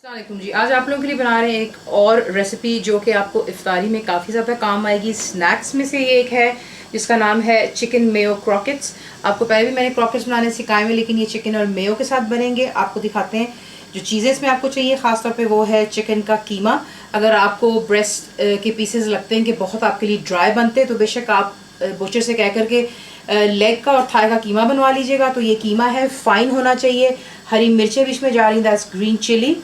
अस्सलाम वालेकुम जी। आज आप लोगों के लिए बना रहे हैं एक और रेसिपी जो कि आपको इफ्तारी में काफ़ी ज़्यादा काम आएगी। स्नैक्स में से ये एक है जिसका नाम है चिकन मेयो क्रॉकेट्स। आपको पहले भी मैंने क्रॉकेट्स बनाने सिखाए हुए, लेकिन ये चिकन और मेयो के साथ बनेंगे। आपको दिखाते हैं जो चीज़ें इसमें आपको चाहिए ख़ास तौर पे वो है चिकन का कीमा। अगर आपको ब्रेस्ट के पीसेस लगते हैं कि बहुत आपके लिए ड्राई बनते हैं तो बेशक आप बुचर से कह करके लेग का और थाई का कीमा बनवा लीजिएगा। तो ये कीमा है, फाइन होना चाहिए। हरी मिर्चें बीच में जा रही हैं, दैट्स ग्रीन चिली।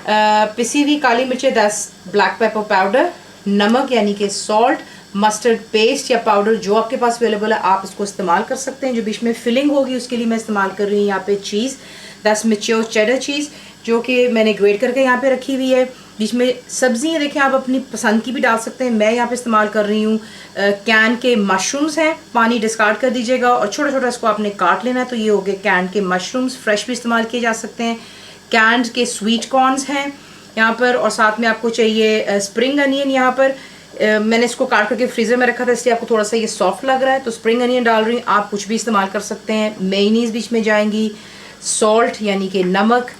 पिसी हुई काली मिर्चें, दैट्स ब्लैक पेपर पाउडर। नमक यानी कि सॉल्ट, मस्टर्ड पेस्ट या पाउडर जो आपके पास अवेलेबल है आप इसको इस्तेमाल कर सकते हैं। जो बीच में फिलिंग होगी उसके लिए मैं इस्तेमाल कर रही हूँ यहाँ पे चीज़, दैट्स मैच्योर चेडर चीज़ जो कि मैंने ग्रेट करके यहाँ पे रखी हुई है। बीच में सब्जियाँ देखें, आप अपनी पसंद की भी डाल सकते हैं। मैं यहाँ पे इस्तेमाल कर रही हूँ कैन के मशरूम्स हैं, पानी डिस्कार्ड कर दीजिएगा और छोटा छोटा इसको आपने काट लेना है। तो ये हो गए कैन के मशरूम्स, फ्रेश भी इस्तेमाल किए जा सकते हैं। कैंड के स्वीट कॉर्न्स हैं यहाँ पर, और साथ में आपको चाहिए स्प्रिंग अनियन। यहाँ पर मैंने इसको काट करके फ्रीज़र में रखा था इसलिए आपको थोड़ा सा ये सॉफ्ट लग रहा है, तो स्प्रिंग अनियन डाल रही हूँ। आप कुछ भी इस्तेमाल कर सकते हैं। मेयोनीज़ बीच में जाएंगी, सॉल्ट यानी कि नमक,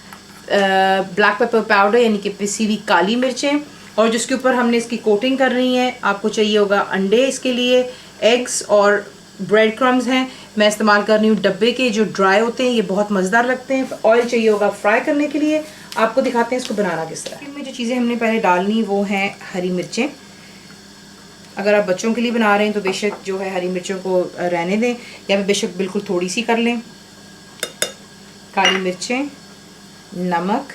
ब्लैक पेपर पाउडर यानी कि पिसी हुई काली मिर्चें, और जिसके ऊपर हमने इसकी कोटिंग कर रही है आपको चाहिए होगा अंडे इसके लिए, एग्स और ब्रेड क्रम्स हैं। मैं इस्तेमाल कर रही हूँ डब्बे के जो ड्राई होते हैं, ये बहुत मज़ेदार लगते हैं। ऑयल चाहिए होगा फ्राई करने के लिए। आपको दिखाते हैं इसको बनाना किस तरह। इनमें जो चीज़ें हमने पहले डालनी वो हैं हरी मिर्चें। अगर आप बच्चों के लिए बना रहे हैं तो बेशक जो है हरी मिर्चों को रहने दें, या बेशक बिल्कुल थोड़ी सी कर लें। काली मिर्चें, नमक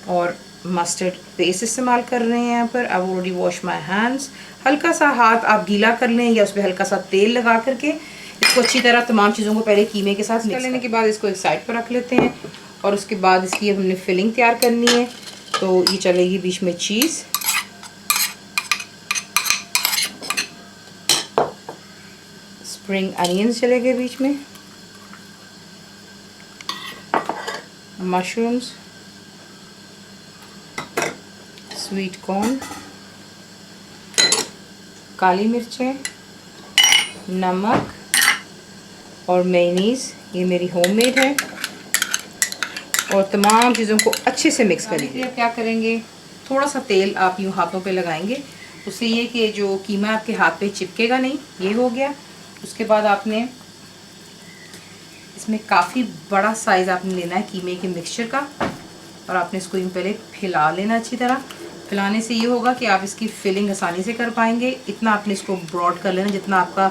और मस्टर्ड पेस्ट इस्तेमाल कर रहे हैं यहाँ पर। I already wash my hands. हल्का सा हाथ आप गीला कर लें या उस पर हल्का सा तेल लगा करके इसको अच्छी तरह तमाम चीज़ों को पहले कीमे के साथ मिक्स कर लेने के बाद इसको एक साइड पर रख लेते हैं। और उसके बाद इसकी हमने फिलिंग तैयार करनी है। तो ये चलेगी बीच में चीज़, स्प्रिंग अनियंस चलेंगे बीच में, मशरूम्स, स्वीट कॉर्न, काली मिर्चें, नमक और मेयोनीज़, ये मेरी होममेड है। और तमाम चीज़ों को अच्छे से मिक्स कर लीजिए। आप क्या करेंगे, थोड़ा सा तेल आप यूँ हाथों पे लगाएंगे, उससे ये कि जो कीमा आपके हाथ पे चिपकेगा नहीं। ये हो गया। उसके बाद आपने इसमें काफ़ी बड़ा साइज़ आपने लेना है कीमे के मिक्सचर का, और आपने इसको यूँ पहले फैला लेना अच्छी तरह। फैलाने से ये होगा कि आप इसकी फिलिंग आसानी से कर पाएंगे। इतना आपने इसको ब्रॉड कर लेना जितना आपका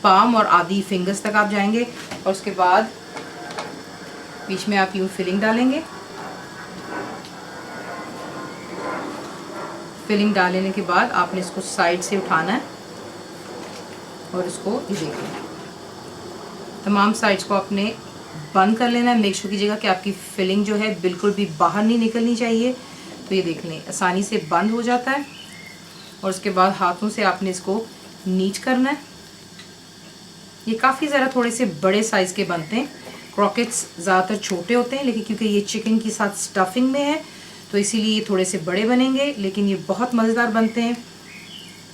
पाम और आधी फिंगर्स तक आप जाएंगे। और उसके बाद बीच में आप यूँ फिलिंग डालेंगे। फिलिंग डालने के बाद आपने इसको साइड से उठाना है और इसको ये देखिए तमाम साइड्स को आपने बंद कर लेना है। मेक श्योर कीजिएगा कि आपकी फिलिंग जो है बिल्कुल भी बाहर नहीं निकलनी चाहिए। तो ये देख लें आसानी से बंद हो जाता है। और उसके बाद हाथों से आपने इसको नीच करना है। ये काफ़ी ज़रा थोड़े से बड़े साइज़ के बनते हैं। क्रॉकेट्स ज़्यादातर छोटे होते हैं, लेकिन क्योंकि ये चिकन के साथ स्टफिंग में है तो इसीलिए ये थोड़े से बड़े बनेंगे, लेकिन ये बहुत मज़ेदार बनते हैं।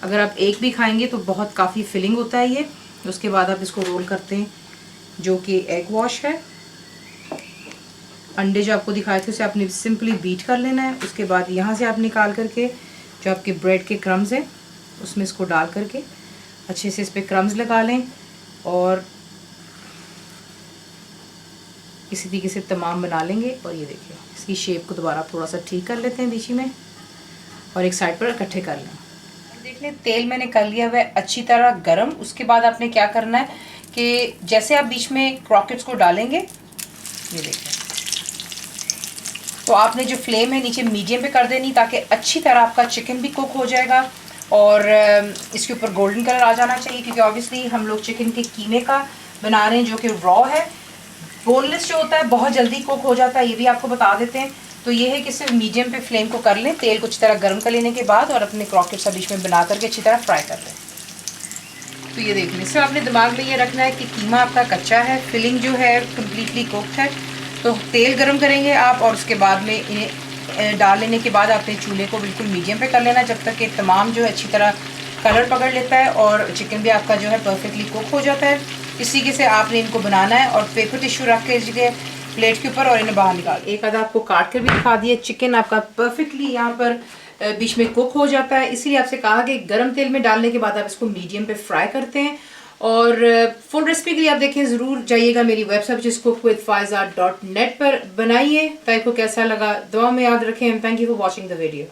अगर आप एक भी खाएंगे तो बहुत काफ़ी फिलिंग होता है ये। उसके बाद आप इसको रोल करते हैं जो कि एग वॉश है। अंडे जो आपको दिखाए थे उसे आपने सिंपली बीट कर लेना है। उसके बाद यहाँ से आप निकाल करके जो आपके ब्रेड के क्रम्स हैं उसमें इसको डाल करके अच्छे से इस पर क्रम्स लगा लें, और इसी तरीके से तमाम बना लेंगे। और ये देखिए इसकी शेप को दोबारा थोड़ा सा ठीक कर लेते हैं बीच में, और एक साइड पर इकट्ठे कर लें। देख लें तेल मैंने कर लिया हुआ है अच्छी तरह गरम। उसके बाद आपने क्या करना है कि जैसे आप बीच में क्रॉकेट्स को डालेंगे, ये देखिए, तो आपने जो फ्लेम है नीचे मीडियम पे कर देनी ताकि अच्छी तरह आपका चिकन भी कुक हो जाएगा और इसके ऊपर गोल्डन कलर आ जाना चाहिए। क्योंकि ऑब्वियसली हम लोग चिकन के कीमे का बना रहे हैं जो कि रॉ है। बोनलेस जो होता है बहुत जल्दी कुक हो जाता है, ये भी आपको बता देते हैं। तो ये है कि सिर्फ मीडियम पे फ्लेम को कर लें तेल को अच्छी तरह गर्म कर लेने के बाद, और अपने क्रॉकेट्स बीच में बना करके अच्छी तरह फ्राई कर लें। तो ये देख लें, सिर्फ आपने दिमाग में ये रखना है कि कीमा आपका कच्चा है, फिलिंग जो है कम्प्लीटली कुक्ड है। तो तेल गर्म करेंगे आप, और उसके बाद में इन्हें डाल लेने के बाद आपने चूल्हे को बिल्कुल मीडियम पे कर लेना जब तक कि तमाम जो है अच्छी तरह कलर पकड़ लेता है और चिकन भी आपका जो है परफेक्टली कुक हो जाता है। इस तरीके से आपने इनको बनाना है, और पेपर टिश्यू रख के प्लेट के ऊपर और इन्हें बाहर निकाल। एक आधा आपको काट कर भी दिखा दिया। चिकन आपका परफेक्टली यहाँ पर बीच में कुक हो जाता है, इसीलिए आपसे कहा कि गर्म तेल में डालने के बाद आप इसको मीडियम पे फ्राई करते हैं। और फुल रेसिपी के लिए आप देखें ज़रूर जाइएगा मेरी वेबसाइट जिस cookWithFaiza.net पर। बनाइए। तो आपको कैसा लगा दुआ में याद रखें। Thank you for watching the video.